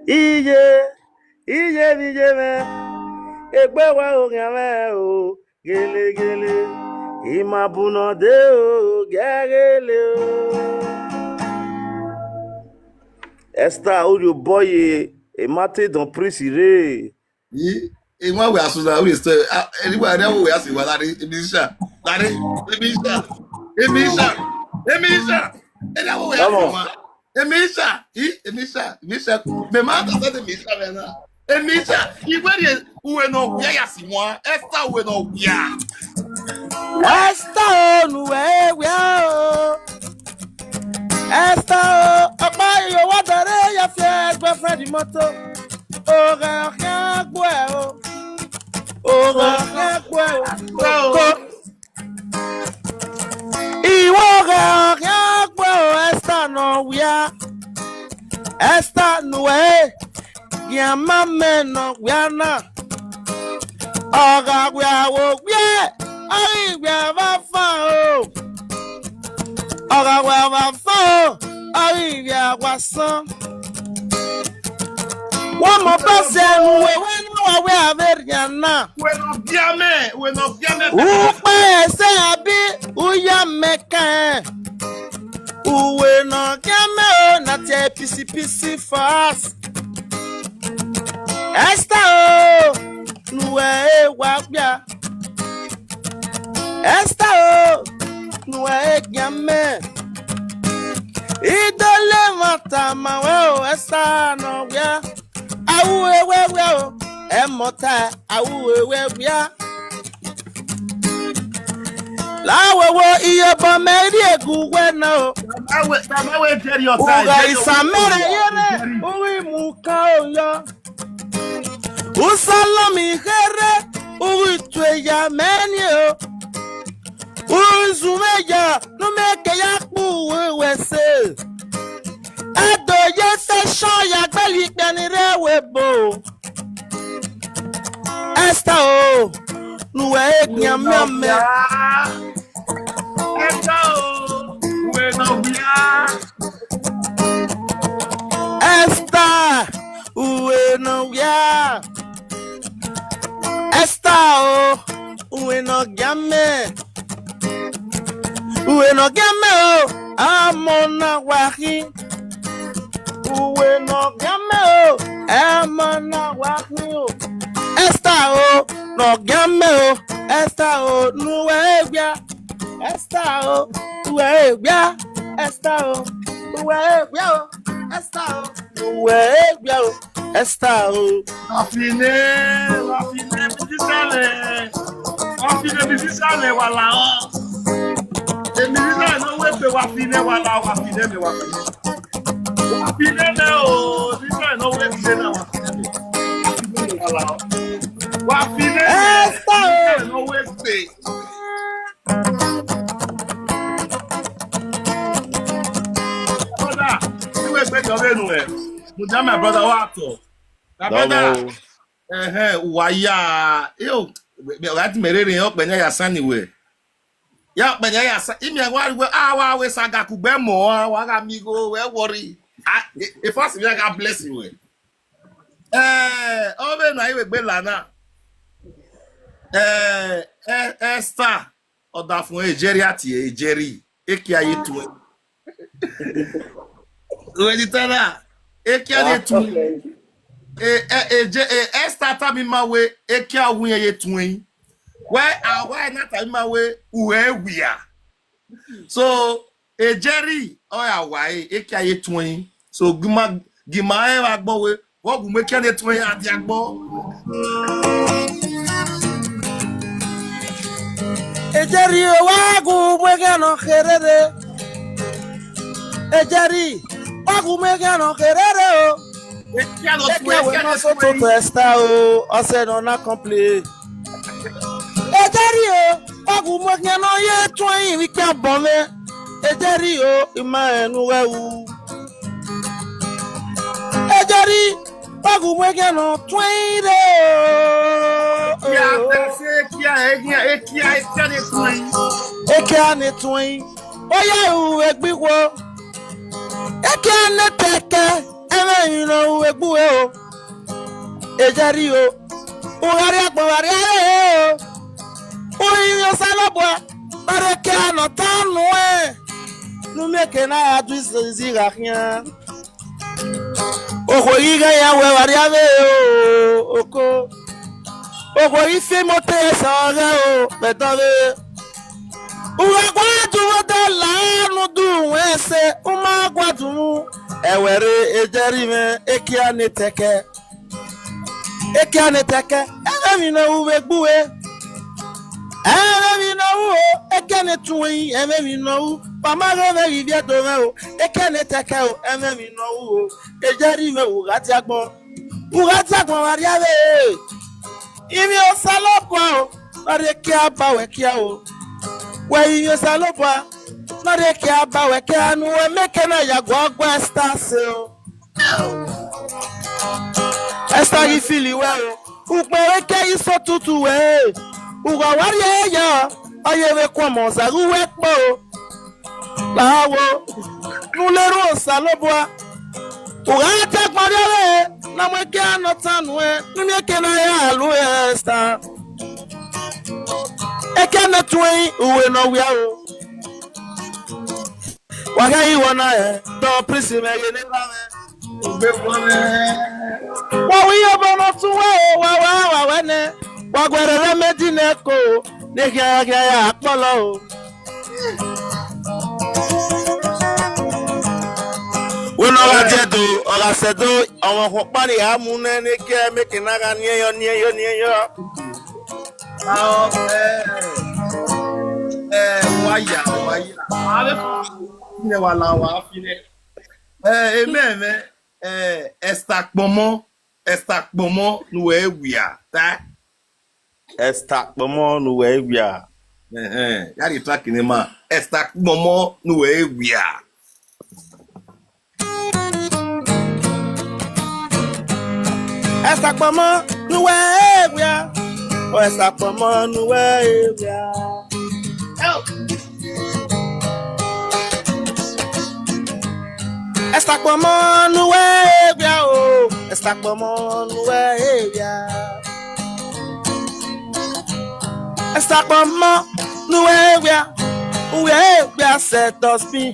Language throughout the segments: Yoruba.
Ije me. Egbe wa onyame o. Gele. Imabuno de o. Gele o. Esther, où le boy est maté dans prisiré. Et moi, we are so that we stay. Anyway, now we are saying, well, Emisha. And now we are Emisha. Me man does not Emisha, man. Emisha, you were no ya si moi. Esther, we no ya. Esther, we are. Esther, apa yo wadare ya fie girlfriend moto. Ora gwe Iwo gwe Esther no wia. Esther no we. Ya mama no wia na. Ora gwe wo gwe. Ai gwe va fa o. Ora gwe va fa o. Ai gwe wa san. One more person, we have it now. We no biame. Upa say abi, uya meka. Uwe no game, not a PC for us. Esther, nuwe wabia. Esther, nuwe game. Idole matama, well, Esther, no, yeah. Awu emota awu lawo iye bo meri eguwe na o Awe tell your time. Uga isamere yere uwi muka oyo Usalomi here uwi tweya meni o Uzumeya no meke ya ku wese Adoye se ya gbeli penire webo Esther o nuwe nyamame Esther o we no bia Esther we no bia Esther o we no game o amona wahi Uwe no game o, emana wahi o. Esther o, no game o. Esther o, nuwe bia. Esther o, nuwe bia. Esther o, nuwe bia o. Esther o, nuwe bia o. Esther o. Afine bisale wala o. Emisha no we pe wafine wala wafine me wafine. Wafine o, Emisha no we pe na wafine. Wafine wala. Wafine Esther no we pe. Brother, you we pe your enu e. Mo jam my brother wa to. My brother. Waya. Yo, me rat merere yo pe ya sani we. Ya penya ya sa imi wa we saga ku be mo wa ga mi go we worry if us we ga bless you we o be na iwe gbe lana Esther oda fun Nigeria ti Ejeri eki aye tu we di tana eki aye tu Esther ta mi ma we eki awun ye tu why not my way where we are? So a Jerry or a why a kay twin. So gima boy, what will make any twin at the agbo? A Jerry, wagu, wegano herere. A Jerry, wagu, megano herere. It cannot to Esther or said on a complete. Ejeri o ogu mo kan no ye twin wi kan bon me Ejeri o ima enu wewu Ejeri ogu mo kan no twin re ya se kia ne twin ekia ne twin oya u egbiwo ekia ne teke eme yin no egbu e ejeri o ugari akpawari o uyo salobwa bareke anotanu numeke na ya du ziga hia ogoyiga ya we wari ave o oko ogoyi fe mote saga o betove uwagwadu wodala nudu wese umagwadu ewere ejeri me ekiane teke emi na uwe gbuwe emi na u ekene tuwi emi na u mama re ivia do o ekene teke o emi na u ejeri me ugati agbon wari ave imi o salopwa o ore ki abawe ki o we imi o salopwa ore ki abawe ki anu we meke na yagwo Esther se o Esther you feel well ukpere iso tutu we ugo wari eya oyewe kwamo zaruwe po lawo nuleru salobwa ugata kparewe na mweke anotanu numeke na ya alu Esther ekene tuwe uwe no wia o waga iwona do prince mege ne lave Wawi obono tuwe wa wene wagwerere medine ko ne ya akpolo Wono ga jedo oga sedo awon ko pari amune ne ke meke na ga niyo waya ave ne wala wa fine ememe Esther Pomo no ewia ta Esther Pomo no ewia ya di track ni ma Esther Pomo no ewia Esther Pomo no ewia o Esther Pomo no ewia Esther Pomo no ewia o Esther Pomo no ewia Esther Pomo no ewia set us be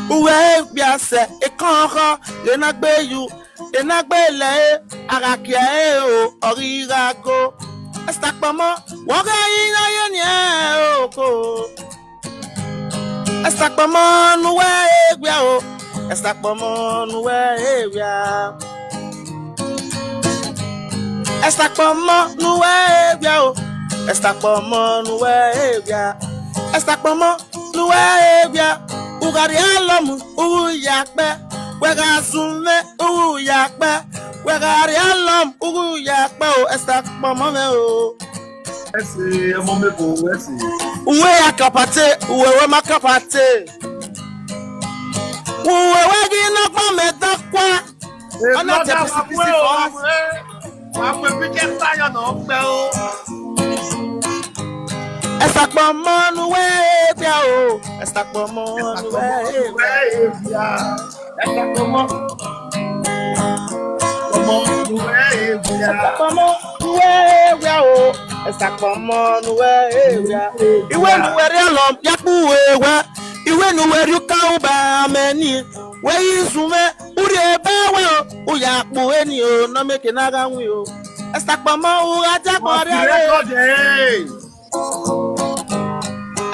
ewia se ekanro le na gbe you le na gbe le arakia o orirago Esther Pomo wo ga yin aye ni o ko Esther Pomo no ewia o Esther Pomo no ewia Esther Pomo no ewia o Esther Pomo no ewia Esther Pomo no ewia ugari alomu uyape wega sume uyape wegari alom uyape o Esther Pomo me o ese mo me ko ese uwe akapate uwe makapate uwe wegi na pa metakwa ona te pisi wa pe pike tayo no pe o Esther Pomo no ewia o Esther Pomo no ewia Esther Pomo no ewia Pomo no ewia o Esther Pomo no ewia iwe nu weri alom yapu ewa iwe nu weri ka uba ameni we izume uri ebe we o yapu eni o no meke na ga nwi o Esther Pomo o aja kore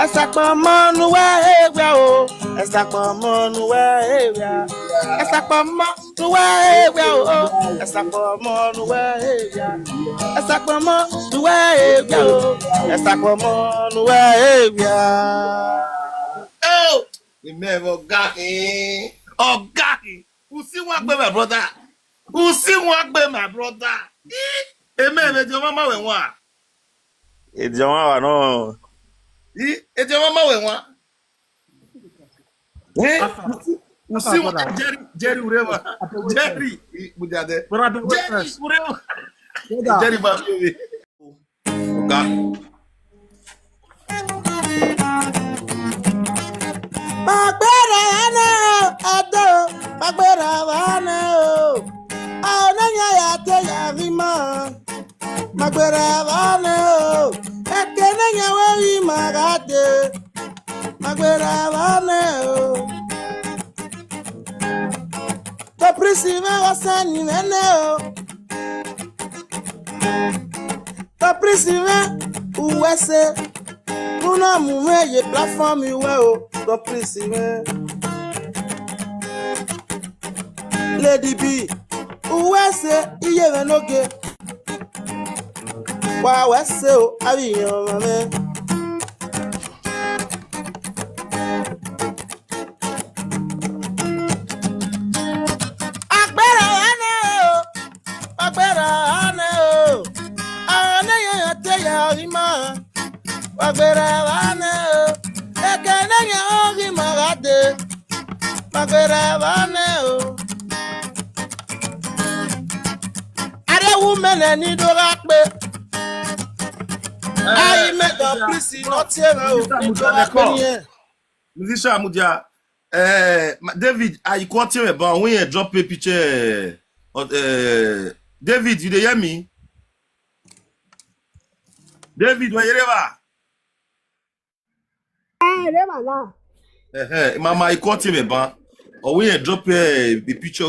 Esther Pomo no ewia o Esther Pomo no ewia Esther Pomo no ewia o Esther Pomo no ewia Esther Pomo no ewia o Esther Pomo no ewia oh remember Ogahi who see one gbe my brother ememe je mama we wa Ejowa wa no eje mama we wa who see one Jerry urema Jerry bujade Jerry urema Jerry ba oga Magbera ana ado magbera ana o onanya ya te ya rima Magbera vane o. Ekene nyawe magade. Magbera vane o. The prison was sending me o. The prison USA. Kuna mume ye platform iwe o. The prison Lady B. USA iye venoge. Wa wese o abiyan mame. Agbera ane o. Agbera ane o. Ane ye te ya rima. Agbera ane o. Ekene ya rima gade. Agbera ane o. Are women ni do rakpe. I met the prison not here o. Musician Amudia, David, I quote him about when you drop a picture. David, you hear me? David, when you ever? Mama, I quote him about when you drop a picture.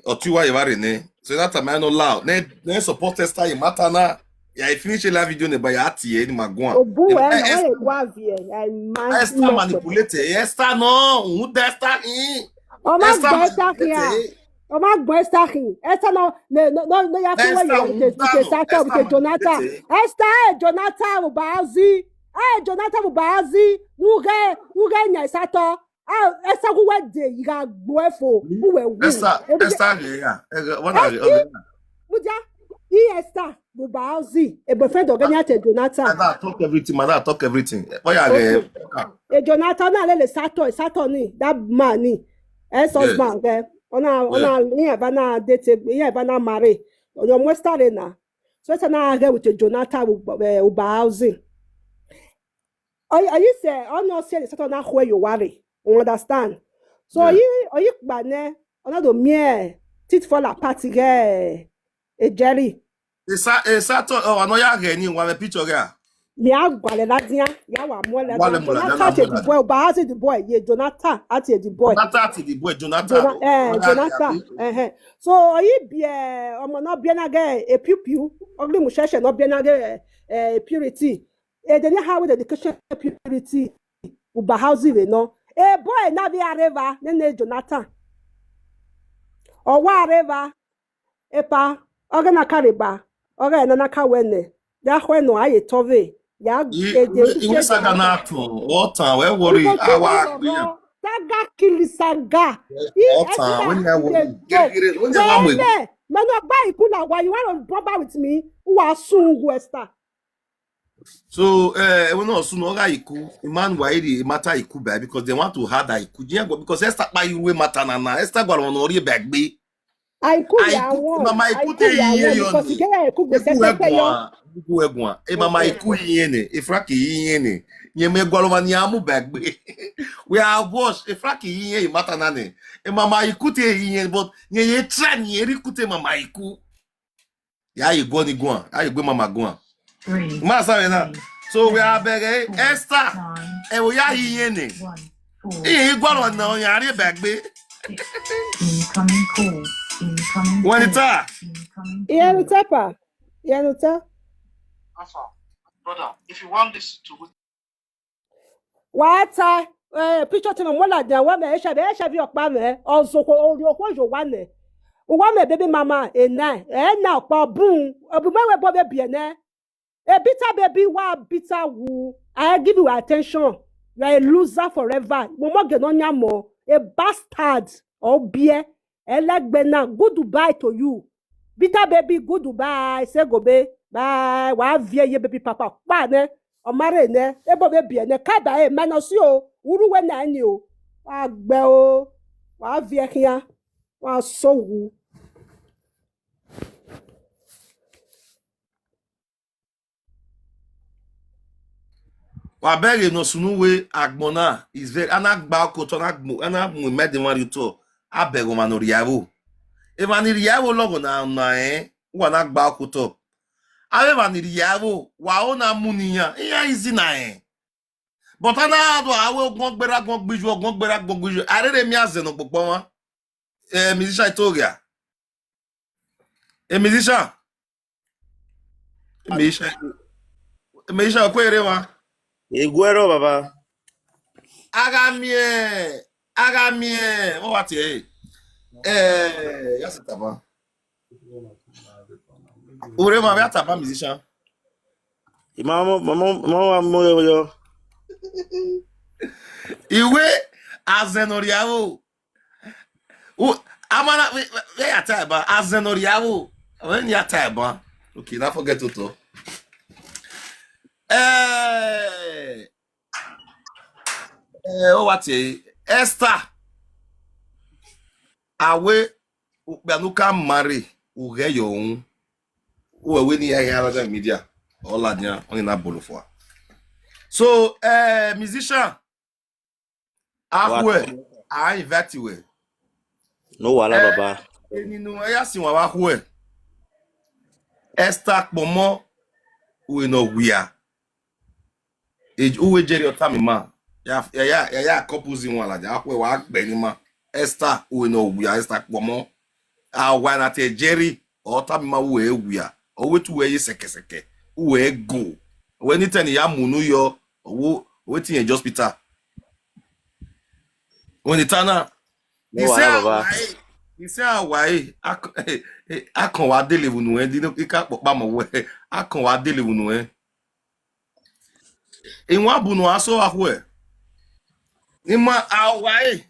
Or two why you are in. So that I'm not loud. Then support Esther in Matana. Yeah, I finish la video ne ba ya tie ni magwan. Esther manipulate. Esther no, who Esther in? Esther no ya fi Jonathan. Esther Jonathan Ubazi. Jonathan Ubazi. Uge nya sato. Esther who went there, you got boyfo. Who were Esther yeah. What are you? Esther Ubazi. A boyfriend of Jonathan. Mother talk everything. Why are you? Jonathan na le Sato ni that man ni. Husband okay. Ona ni eba na date, ni eba na marry. Your Western na. So it's na agree with Jonathan Ubazi. Are you say I'm not saying Sato na where you worry. You understand? So are you bane ona do mie tit for la party ge e Jerry. Sato ano ya ge ni wa me picture ga. Mi agwale la dia ya wa mo le. Jonathan the boy Ubazi the boy ye Jonathan at the boy. Jonathan. So are you be omo no bia na ge e piu ogli mu sheshe no bia na ge purity. E dey how with education purity Ubazi we no. A boy na be areva nene Jonathan. O wa areva epa oga na kariba oga na kawene ya hweno aye tove ya you saga na to what we worry our saga kilisaga when you worry man no buy kuna why you want to bother with me who are soon Esther. So we no soon oga iku man why the matter iku ba because they want to hard iku because Esther pa you we matter na Esther gwa no ori bagbe mama iku te yiye yo iku egun mama iku yiye ne ifraki yiye ne nye me gwa lo ni amu bagbe we are wash ifraki yiye matter na ne mama iku te yiye but nye ye try ni eri kute mama iku ya igbo ni gwan ya igbo mama gwan. So we are begging Esther. And we are here. He got on now. You're back, baby. Incoming call. When it's up. Yeah, it's up. Brother, if you want this to what picture to me like that one me should be okpa me also ko jo wane o wa me baby mama na pa boom obi me bo be ne. A bitter baby, what bitter woo. I give you attention. You're a loser forever. Momo genonya mo. A bastard. Oh beer. Bena. Goodbye to you. Bitter baby, goodbye. Say go be. Bye. Wa vie ye baby papa. Ba ne. O mare ne. Ebo baby ne. Kada e manosi o. Uru we na ni o. Wa gbe o. Wa vie kia. Wa so wu. Wabere no sunu we agbona is very anagba ko to anagmu me de wan to abego manoriawo e maniriawo logo na wana gba kuto ave vaniri yavo wa ona muniya iya izi na but ana do awe ogbon gbiju arere mi aze no popo won musician itoria musician kwere wa Iguero, baba. agamie o wati yasi taba ore ma bia taba musician Mama, moyo. iwe azenoriavo amana we ya taba azenoriavo when ya taba okay not forget to o wati Esther awe ukpanuka mari uge yo un we ni ya la media all dia on na bolofo so musician ahwe I invite you No wala, baba. nínú ẹyà sí wọn wá hú ẹ Esther pọmọ uwe no wia uwe jeri ọta mi ma ya couples wọn alaja ahụ ẹ wà gbẹ ni ma Esther uwe no wia Esther pọmọ àwa na te jeri ọta mi ma uwe wia owe tu uwe sẹkẹsẹkẹ uwe go owe ni tẹni ya munu yọ owe ti yẹn hospital wọn ni tana ise awai akon wa dele wunu e dinu ika popa mo we akon wa dele wunu e inwa bunu aso ahwo e ni ma awai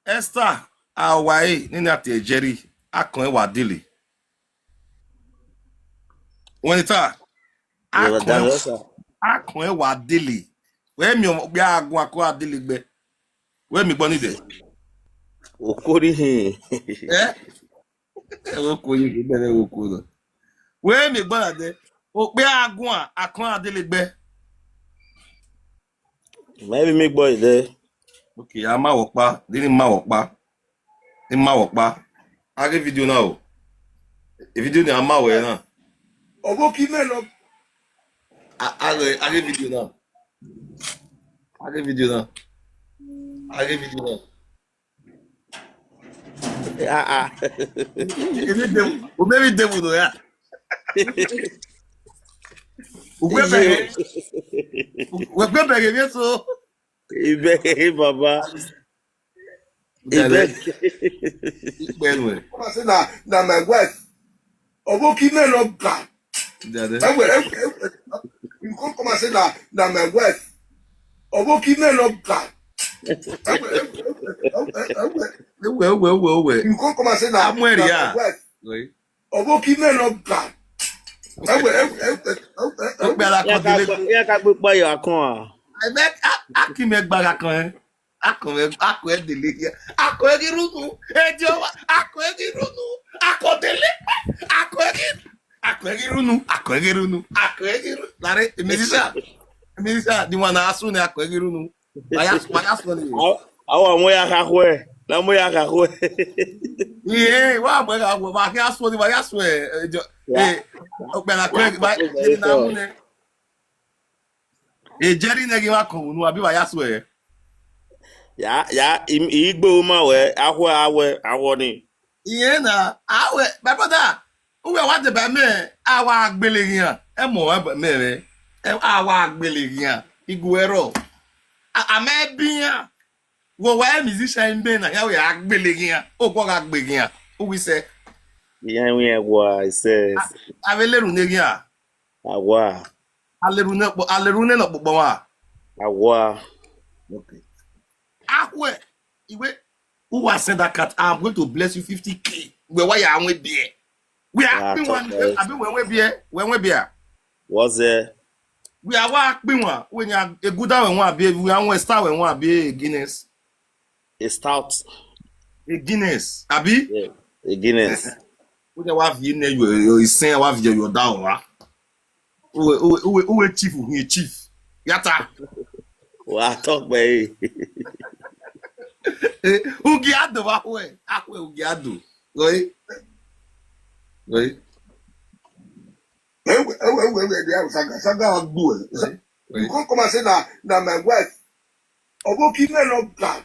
Esther awai ni na te jeri akon e wa dele won ta akon e wa dele we mi o gbe agun akon adele gbe we mi gbo ni de Okori hin. Oko yi bere oko lo we mi gbara de o pe agun akon adelegbe Maybe make boy there. okay a ma wopa dini ma wopa age video na o e video ni a ma we na Ogo ki me lo age video na o maybe demo no ya o gbe bere mi so Ibe, baba. Ibe. come say na my wife. Ogo ki me lo ga. You come and say na my wife. Ogo ki me lo ga. We. You come and say na my wife. Ogo ki me lo ga. Ya ka gbe pa yo akon. I bet akime gbara kan akon dele akon runu ejo akon runu akon runu lare minister di wana asu ne akon runu waya so ni Awa mo ya ka hwe. La mo ya ka hwe. wa mo ga wo ba ki asu ni waya so ejo ogbara kan ba ni na mu ne Jerry negi wa kon nu abi wa yaso e. Ya igbo ma we awo ni. Iye na awe my brother uwe wa de ba me awa agbeleyan e mo me re awa agbeleyan iguero amebiyan wo wa musician be na ya we agbeleyan o gbo agbeleyan o wi se Yan we egwa says. aveleru negian Awa. alerune no gbogbo wa Awa. okay ahwe iwe who was send that cat I'm going to bless you 50k we why you we be we are pin one abi when we be Was there? we are wa pin one when you a good one abi we are star when one abi Guinness A stout. a Guinness abi Yeah. A Guinness. we dey wa vie na you sen wa vie you down wa we chief who chief yata Wa talk by. ugiado wa we akwe ugiado oi Saga do it. You can't come and say that my wife. Oboki no plan.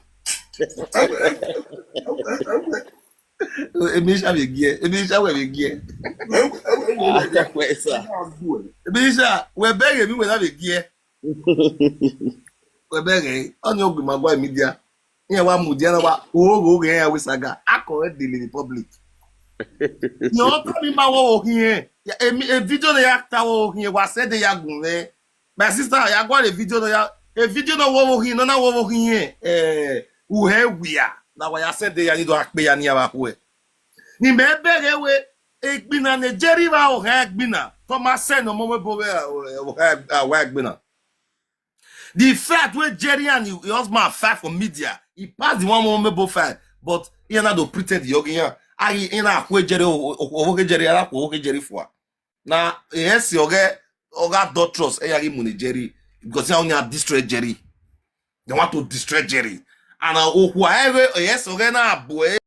Emisha be gear. Emisha we gear. Emisha we beg me we have a gear. We beg on your Magua media. Here wa mudia wa go here with saga. I correct the republic. No tell me ma wo here. A video the actor wo here was said the yagun. My sister ya got a video no wo here no na wo here. We are. Na wa ya said the ya need to akpe ya ni aba ko. Ni me bere we egbina Nigeria wa o ha egbina. Thomas said no mo bo wa egbina. The fact where Jerry and his husband fight for media, he passed the one moment both fight, but he not to pretend the yoga. I in a way Jerry or Jerry or Jerry for. Now yes, Oga don't trust money Jerry because they only have destroy Jerry. They want to destroy Jerry. And whoever yes, okay now boy.